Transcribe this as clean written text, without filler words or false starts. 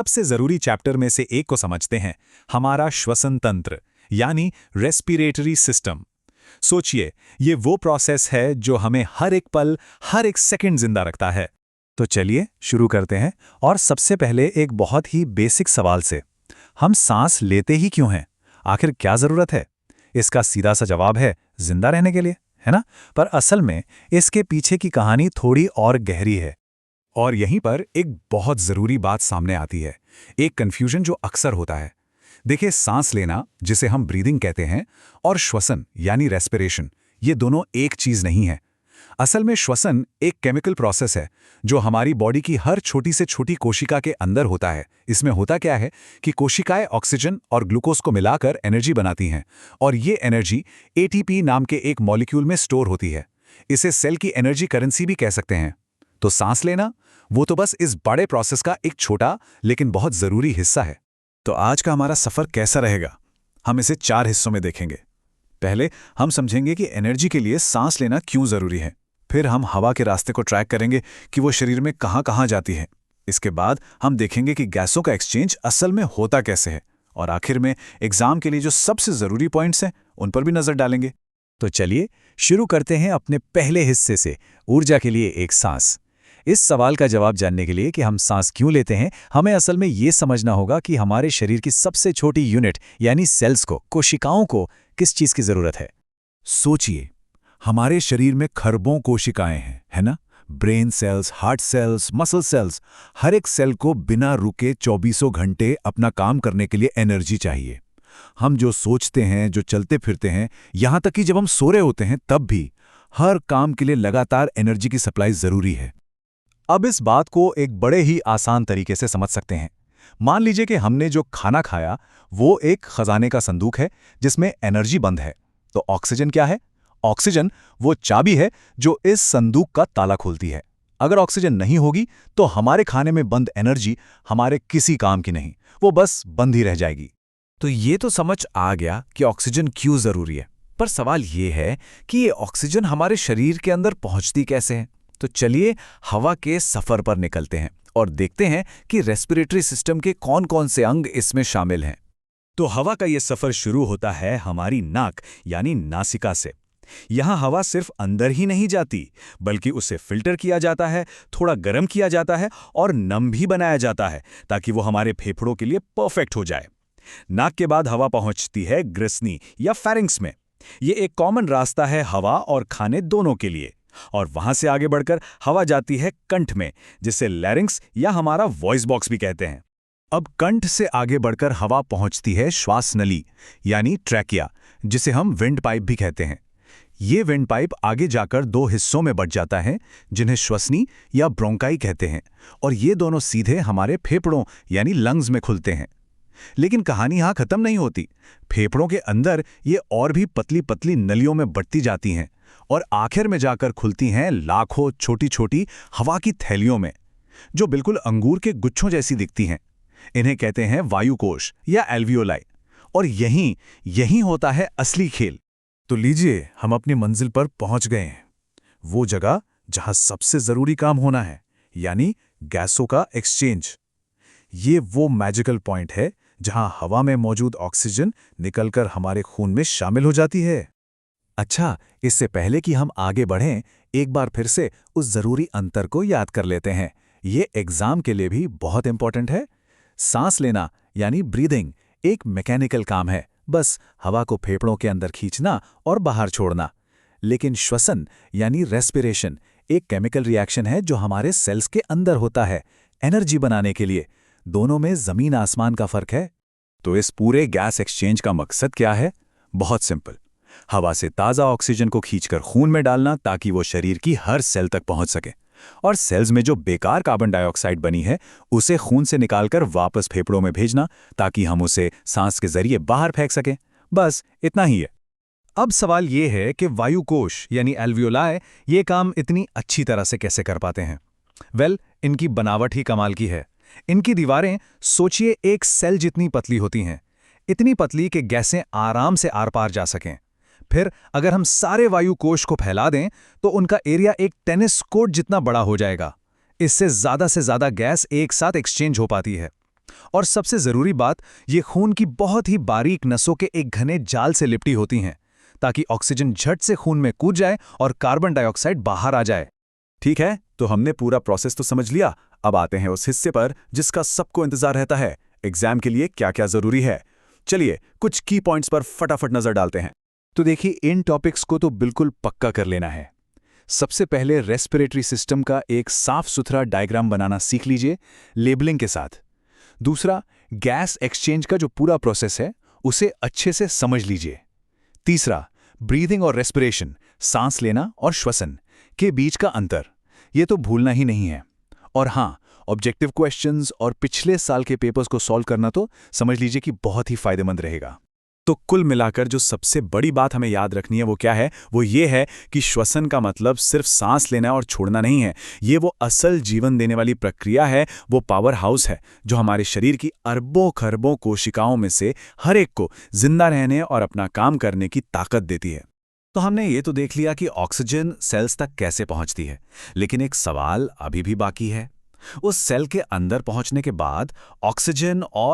सबसे जरूरी चैप्टर में से एक को समझते हैं, हमारा श्वसन तंत्र यानी रेस्पिरेटरी सिस्टम। सोचिए, ये वो प्रोसेस है जो हमें हर एक पल, हर एक सेकंड जिंदा रखता है। तो चलिए शुरू करते हैं, और सबसे पहले एक बहुत ही बेसिक सवाल से। हम सांस लेते ही क्यों हैं? आखिर क्या जरूरत है? इसका सीधा सा जवाब है जिंदा रहने के लिए, है ना? पर असल में इसके पीछे की कहानी थोड़ी और गहरी है। और यहीं पर एक बहुत ज़रूरी बात सामने आती है, एक कन्फ्यूजन जो अक्सर होता है। देखिए, सांस लेना, जिसे हम ब्रीदिंग कहते हैं, और श्वसन यानी रेस्पिरेशन, ये दोनों एक चीज़ नहीं है। असल में श्वसन एक केमिकल प्रोसेस है जो हमारी बॉडी की हर छोटी से छोटी कोशिका के अंदर होता है। इसमें होता क्या है कि कोशिकाएं ऑक्सीजन और ग्लूकोज को मिलाकर एनर्जी बनाती हैं, और ये एनर्जी एटीपी नाम के एक मॉलिक्यूल में स्टोर होती है। इसे सेल की एनर्जी करेंसी भी कह सकते हैं। तो सांस लेना, वो तो बस इस बड़े प्रोसेस का एक छोटा लेकिन बहुत जरूरी हिस्सा है। तो आज का हमारा सफर कैसा रहेगा? हम इसे 4 हिस्सों में देखेंगे। पहले हम समझेंगे कि एनर्जी के लिए सांस लेना क्यों जरूरी है। फिर हम हवा के रास्ते को ट्रैक करेंगे कि वो शरीर में कहां कहां जाती है। इसके बाद हम देखेंगे कि गैसों का एक्सचेंज असल में होता कैसे है। और आखिर में एग्जाम के लिए जो सबसे जरूरी पॉइंट्स हैं, उन पर भी नजर डालेंगे। तो चलिए शुरू करते हैं अपने पहले हिस्से से, ऊर्जा के लिए एक सांस। इस सवाल का जवाब जानने के लिए कि हम सांस क्यों लेते हैं, हमें असल में ये समझना होगा कि हमारे शरीर की सबसे छोटी यूनिट यानी सेल्स को, कोशिकाओं को किस चीज़ की ज़रूरत है। सोचिए, हमारे शरीर में खरबों कोशिकाएं हैं, है ना? Brain cells, heart cells, muscle cells. हर एक सेल को बिना रुके 24 घंटे अपना काम करने के लिए एनर्जी चाहिए। हम जो सोचते हैं, जो चलते फिरते हैं, यहाँ तक कि जब हम सो रहे होते हैं, तब भी हर काम के लिए लगातार एनर्जी की सप्लाई ज़रूरी है। अब इस बात को एक बड़े ही आसान तरीके से समझ सकते हैं। मान लीजिए कि हमने जो खाना खाया वो एक खजाने का संदूक है जिसमें एनर्जी बंद है। तो ऑक्सीजन क्या है? ऑक्सीजन वो चाबी है जो इस संदूक का ताला खोलती है। अगर ऑक्सीजन नहीं होगी तो हमारे खाने में बंद एनर्जी हमारे किसी काम की नहीं, वो बस बंद ही रह जाएगी। तो ये तो समझ आ गया कि ऑक्सीजन क्यों जरूरी है। पर सवाल ये है कि ये ऑक्सीजन हमारे शरीर के अंदर पहुंचती कैसे है? तो चलिए हवा के सफर पर निकलते हैं और देखते हैं कि रेस्पिरेटरी सिस्टम के कौन-कौन से अंग इसमें शामिल हैं। तो हवा का ये सफर शुरू होता है हमारी नाक यानी नासिका से। यहाँ हवा सिर्फ अंदर ही नहीं जाती, बल्कि उसे फिल्टर किया जाता है, थोड़ा गर्म किया जाता है और नम भी बनाया जाता है ताकि वो हमारे फेफड़ों के लिए परफेक्ट हो जाए। नाक के बाद हवा पहुंचती है ग्रिसनी या फेरिंग्स में। ये एक कॉमन रास्ता है हवा और खाने दोनों के लिए। और वहां से आगे बढ़कर हवा जाती है कंठ में, जिसे लैरिंक्स या हमारा वॉइस बॉक्स भी कहते हैं। अब कंठ से आगे बढ़कर हवा पहुंचती है श्वास नली यानी ट्रैकिया, जिसे हम विंड पाइप भी कहते हैं। ये विंड पाइप आगे जाकर 2 हिस्सों में बंट जाता है, जिन्हें श्वसनी या ब्रोंकाई कहते हैं, और ये दोनों सीधे हमारे फेफड़ों यानी लंग्स में खुलते हैं। लेकिन कहानी यहां खत्म नहीं होती। फेफड़ों के अंदर ये और भी पतली पतली नलियों में बंटती जाती हैं और आखिर में जाकर खुलती हैं लाखों छोटी छोटी हवा की थैलियों में, जो बिल्कुल अंगूर के गुच्छों जैसी दिखती हैं। इन्हें कहते हैं वायुकोश या एल्वियोलाई। और यहीं होता है असली खेल। तो लीजिए, हम अपनी मंजिल पर पहुंच गए हैं, वो जगह जहां सबसे जरूरी काम होना है, यानी गैसों का एक्सचेंज। ये वो मैजिकल पॉइंट है जहां हवा में मौजूद ऑक्सीजन निकलकर हमारे खून में शामिल हो जाती है। अच्छा, इससे पहले कि हम आगे बढ़ें, एक बार फिर से उस जरूरी अंतर को याद कर लेते हैं। ये एग्जाम के लिए भी बहुत इंपॉर्टेंट है। सांस लेना यानी ब्रीदिंग एक मैकेनिकल काम है, बस हवा को फेफड़ों के अंदर खींचना और बाहर छोड़ना। लेकिन श्वसन यानी रेस्पिरेशन एक केमिकल रिएक्शन है जो हमारे सेल्स के अंदर होता है, एनर्जी बनाने के लिए। दोनों में जमीन आसमान का फर्क है। तो इस पूरे गैस एक्सचेंज का मकसद क्या है? बहुत सिंपल, हवा से ताज़ा ऑक्सीजन को खींचकर खून में डालना ताकि वो शरीर की हर सेल तक पहुंच सके, और सेल्स में जो बेकार कार्बन डाइऑक्साइड बनी है उसे खून से निकालकर वापस फेफड़ों में भेजना ताकि हम उसे सांस के जरिए बाहर फेंक सकें। बस इतना ही है। अब सवाल ये है कि वायुकोश यानी एल्वियोलाई ये काम इतनी अच्छी तरह से कैसे कर पाते हैं? इनकी बनावट ही कमाल की है। इनकी दीवारें सोचिए एक सेल जितनी पतली होती हैं, इतनी पतली कि गैसें आराम से आर पार जा सकें। फिर अगर हम सारे वायुकोश को फैला दें तो उनका एरिया एक टेनिस कोर्ट जितना बड़ा हो जाएगा। इससे ज़्यादा से ज़्यादा गैस एक साथ एक्सचेंज हो पाती है। और सबसे जरूरी बात, ये खून की बहुत ही बारीक नसों के एक घने जाल से लिपटी होती हैं, ताकि ऑक्सीजन झट से खून में कूद जाए और कार्बन डाइऑक्साइड बाहर आ जाए। ठीक है, तो हमने पूरा प्रोसेस तो समझ लिया। अब आते हैं उस हिस्से पर जिसका सबको इंतजार रहता है, एग्जाम के लिए क्या क्या जरूरी है। चलिए कुछ की पॉइंट्स पर फटाफट नजर डालते हैं। तो देखिए, इन टॉपिक्स को तो बिल्कुल पक्का कर लेना है। सबसे पहले रेस्पिरेटरी सिस्टम का एक साफ सुथरा डायग्राम बनाना सीख लीजिए, लेबलिंग के साथ। दूसरा, गैस एक्सचेंज का जो पूरा प्रोसेस है उसे अच्छे से समझ लीजिए। तीसरा, ब्रीदिंग और रेस्पिरेशन, सांस लेना और श्वसन के बीच का अंतर, ये तो भूलना ही नहीं है। और हाँ, ऑब्जेक्टिव क्वेश्चंस और पिछले साल के पेपर्स को सॉल्व करना तो समझ लीजिए कि बहुत ही फायदेमंद रहेगा। तो कुल मिलाकर जो सबसे बड़ी बात हमें याद रखनी है वो क्या है? वो ये है कि श्वसन का मतलब सिर्फ सांस लेना और छोड़ना नहीं है। ये वो असल जीवन देने वाली प्रक्रिया है, वो पावर हाउस है जो हमारे शरीर की अरबों खरबों कोशिकाओं में से हर एक को जिंदा रहने और अपना काम करने की ताकत देती है। तो हमने ये तो देख लिया कि ऑक्सीजन सेल्स तक कैसे पहुंचती है, लेकिन एक सवाल अभी भी बाकी है। उस सेल के अंदर पहुंचने के बाद ऑक्सीजन और